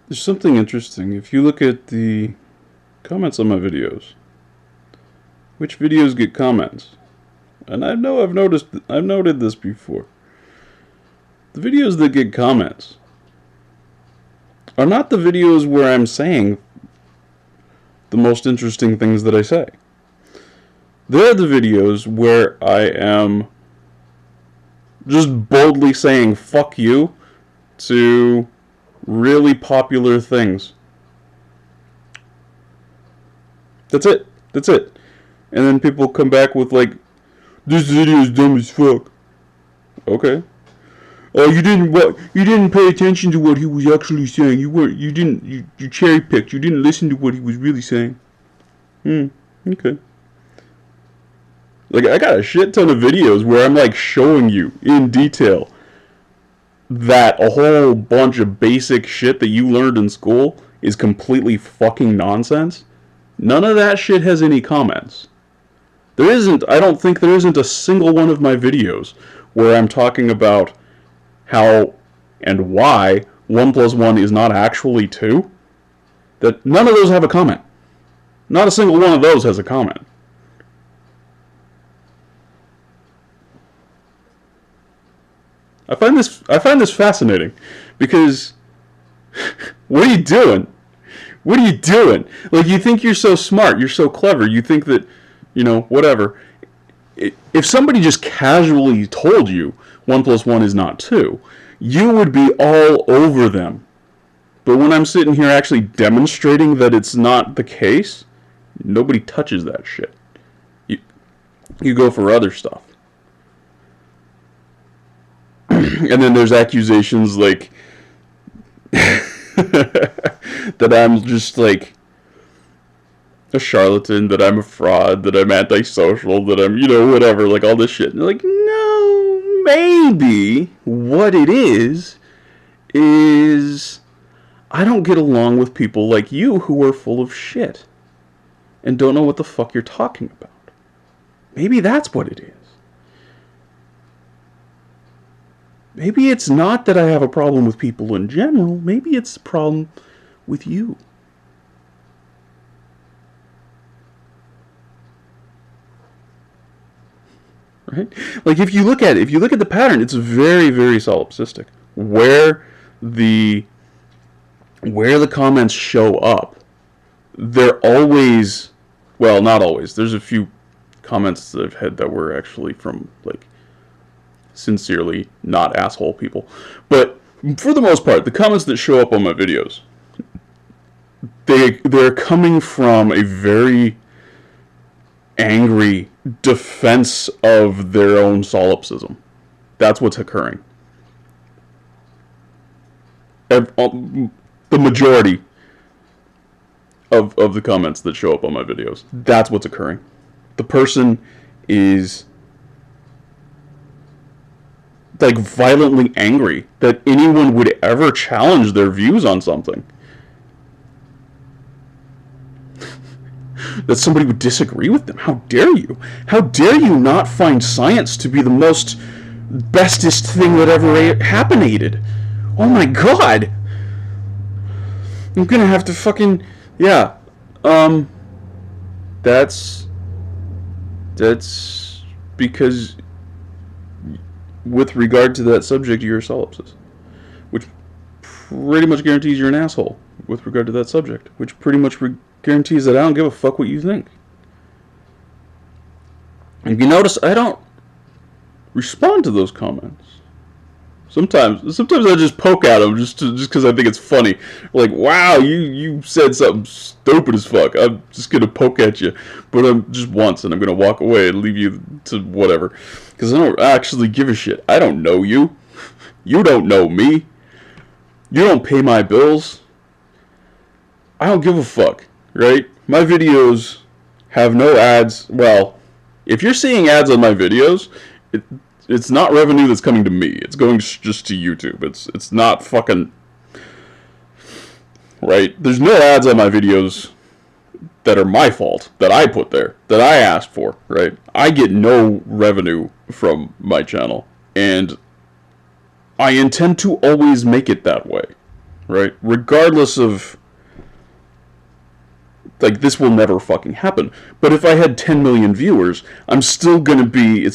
There's something interesting. If you look at the comments on my videos, which videos get comments? And I know I've noted this before. The videos that get comments are not the videos where I'm saying the most interesting things that I say. They're the videos where I am just boldly saying fuck you to really popular things. That's it. That's it. And then people come back with like, this video is dumb as fuck. Okay. Oh, you didn't pay attention to what he was actually saying. You cherry picked. You didn't listen to what he was really saying. Okay. Like, I got a shit ton of videos where I'm like showing you in detail that a whole bunch of basic shit that you learned in school is completely fucking nonsense. None of that shit has any comments. I don't think there isn't a single one of my videos where I'm talking about how and why 1 plus 1 is not actually 2. That none of those have a comment. Not a single one of those has a comment. I find this fascinating because what are you doing? What are you doing? Like, you think you're so smart, you're so clever, you think that, whatever. If somebody just casually told you 1 plus 1 is not 2, you would be all over them. But when I'm sitting here actually demonstrating that it's not the case, nobody touches that shit. You go for other stuff. And then there's accusations like that I'm just like a charlatan, that I'm a fraud, that I'm antisocial, that I'm, whatever, like all this shit. And like, no, maybe what it is I don't get along with people like you who are full of shit and don't know what the fuck you're talking about. Maybe that's what it is. Maybe it's not that I have a problem with people in general. Maybe it's a problem with you. Right? Like, if you look at the pattern, it's very, very solipsistic. Where the comments show up, they're always, well, not always. There's a few comments that I've had that were actually from, like, sincerely not asshole people. But for the most part, the comments that show up on my videos, they're coming from a very angry defense of their own solipsism. That's what's occurring. The majority of the comments that show up on my videos, that's what's occurring. The person is like violently angry that anyone would ever challenge their views on something. That somebody would disagree with them. How dare you? How dare you not find science to be the most bestest thing that ever happenated? Oh my god! I'm gonna have to fucking... Yeah. That's because with regard to that subject, you're a solipsist. Which pretty much guarantees you're an asshole with regard to that subject. Which pretty much guarantees that I don't give a fuck what you think. If you notice, I don't respond to those comments. Sometimes I just poke at them just because I think it's funny. Like, wow, you said something stupid as fuck. I'm just gonna poke at you, but I'm just once, and I'm gonna walk away and leave you to whatever. Because I don't actually give a shit. I don't know you. You don't know me. You don't pay my bills. I don't give a fuck, right? My videos have no ads. Well, if you're seeing ads on my videos, it's not revenue that's coming to me. It's going just to YouTube. It's not fucking... Right? There's no ads on my videos that are my fault, that I put there, that I asked for, right? I get no revenue from my channel, and I intend to always make it that way. right? Regardless of, like, this will never fucking happen. But if I had 10 million viewers, it's still gonna be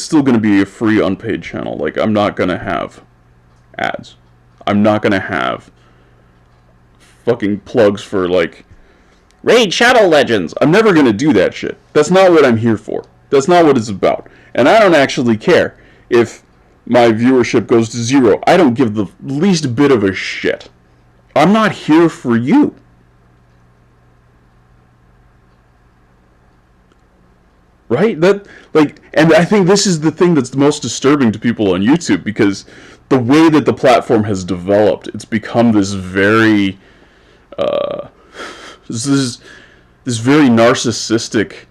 a free unpaid channel. Like, I'm not gonna have ads. I'm not gonna have fucking plugs for, like, Raid Shadow Legends. I'm never gonna do that shit. That's not what I'm here for. That's not what it's about. And I don't actually care if my viewership goes to 0. I don't give the least bit of a shit. I'm not here for you. Right? And I think this is the thing that's the most disturbing to people on YouTube, because the way that the platform has developed, it's become this very, this very narcissistic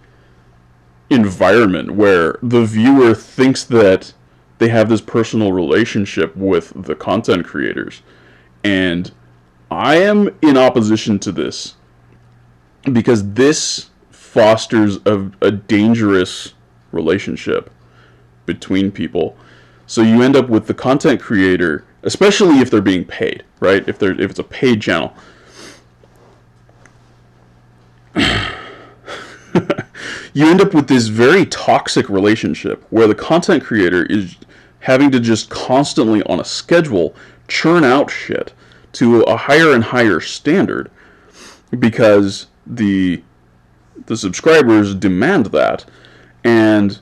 environment where the viewer thinks that they have this personal relationship with the content creators. And I am in opposition to this, because this fosters a dangerous relationship between people. So you end up with the content creator, especially if they're being paid, right? If it's a paid channel. You end up with this very toxic relationship where the content creator is having to just constantly, on a schedule, churn out shit to a higher and higher standard, because the subscribers demand that, and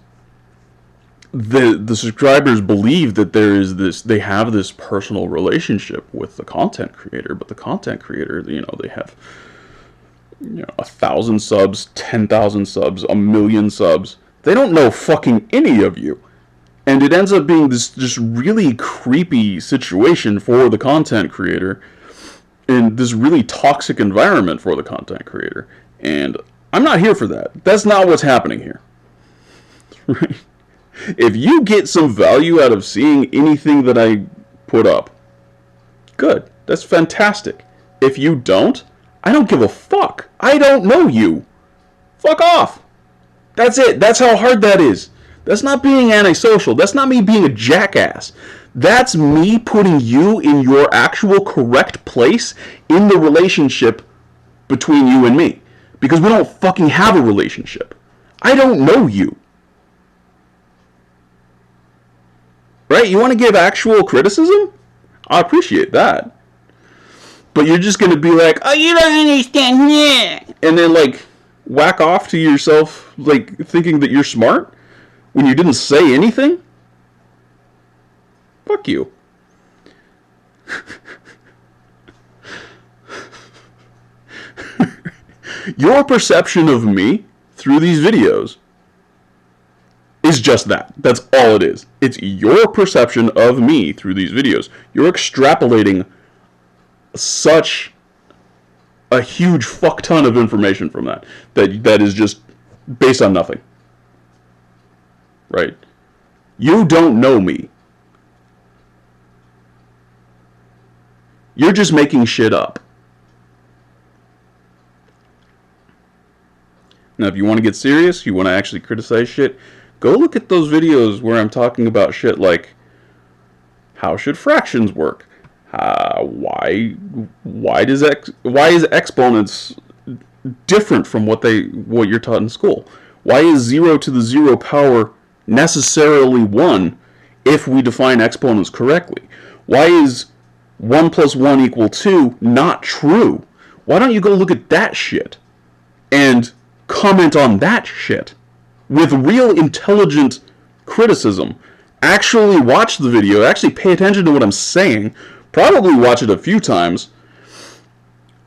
the subscribers believe that they have this personal relationship with the content creator. But the content creator, they have 1,000 subs, 10,000 subs, 1,000,000 subs. They don't know fucking any of you. And it ends up being this just really creepy situation for the content creator, in this really toxic environment for the content creator. And I'm not here for that. That's not what's happening here. Right? If you get some value out of seeing anything that I put up, good. That's fantastic. If you don't, I don't give a fuck. I don't know you. Fuck off. That's it. That's how hard that is. That's not being antisocial. That's not me being a jackass. That's me putting you in your actual correct place in the relationship between you and me. Because we don't fucking have a relationship. I don't know you. Right? You want to give actual criticism? I appreciate that. But you're just going to be like, oh, you don't understand, yeah. And then, like, whack off to yourself, like, thinking that you're smart when you didn't say anything? Fuck you. Your perception of me through these videos is just that. That's all it is. It's your perception of me through these videos. You're extrapolating such a huge fuck ton of information from that is just based on nothing. Right? You don't know me. You're just making shit up. Now, if you want to get serious, you want to actually criticize shit, go look at those videos where I'm talking about shit like, how should fractions work? Why is exponents different from what you're taught in school? Why is 0 to the 0 power necessarily 1 if we define exponents correctly? Why is 1 plus 1 equal 2 not true? Why don't you go look at that shit and comment on that shit with real intelligent criticism? Actually watch the video, actually pay attention to what I'm saying, probably watch it a few times,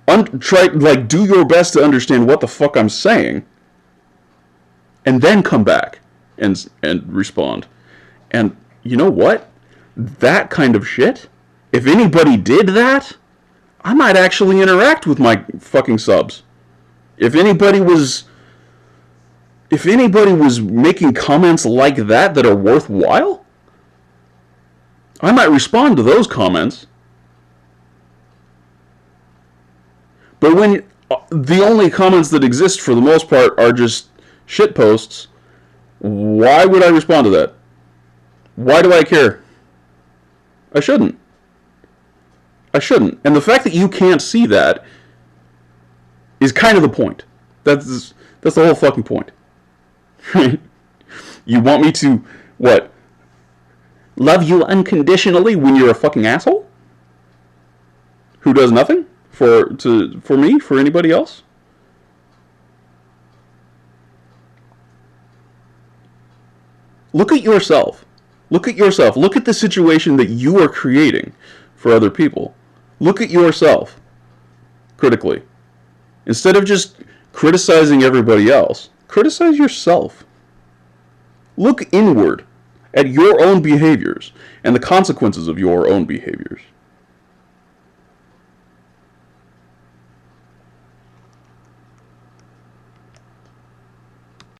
do your best to understand what the fuck I'm saying, and then come back and respond. And you know what? That kind of shit, if anybody did that, I might actually interact with my fucking subs. If anybody was making comments like that are worthwhile, I might respond to those comments. But when the only comments that exist for the most part are just shit posts, why would I respond to that? Why do I care? I shouldn't. I shouldn't. And the fact that you can't see that is kind of the point. That's the whole fucking point. You want me to, what, love you unconditionally when you're a fucking asshole? Who does nothing for me, for anybody else? Look at yourself. Look at yourself. Look at the situation that you are creating for other people. Look at yourself critically. Instead of just criticizing everybody else, criticize yourself. Look inward at your own behaviors and the consequences of your own behaviors.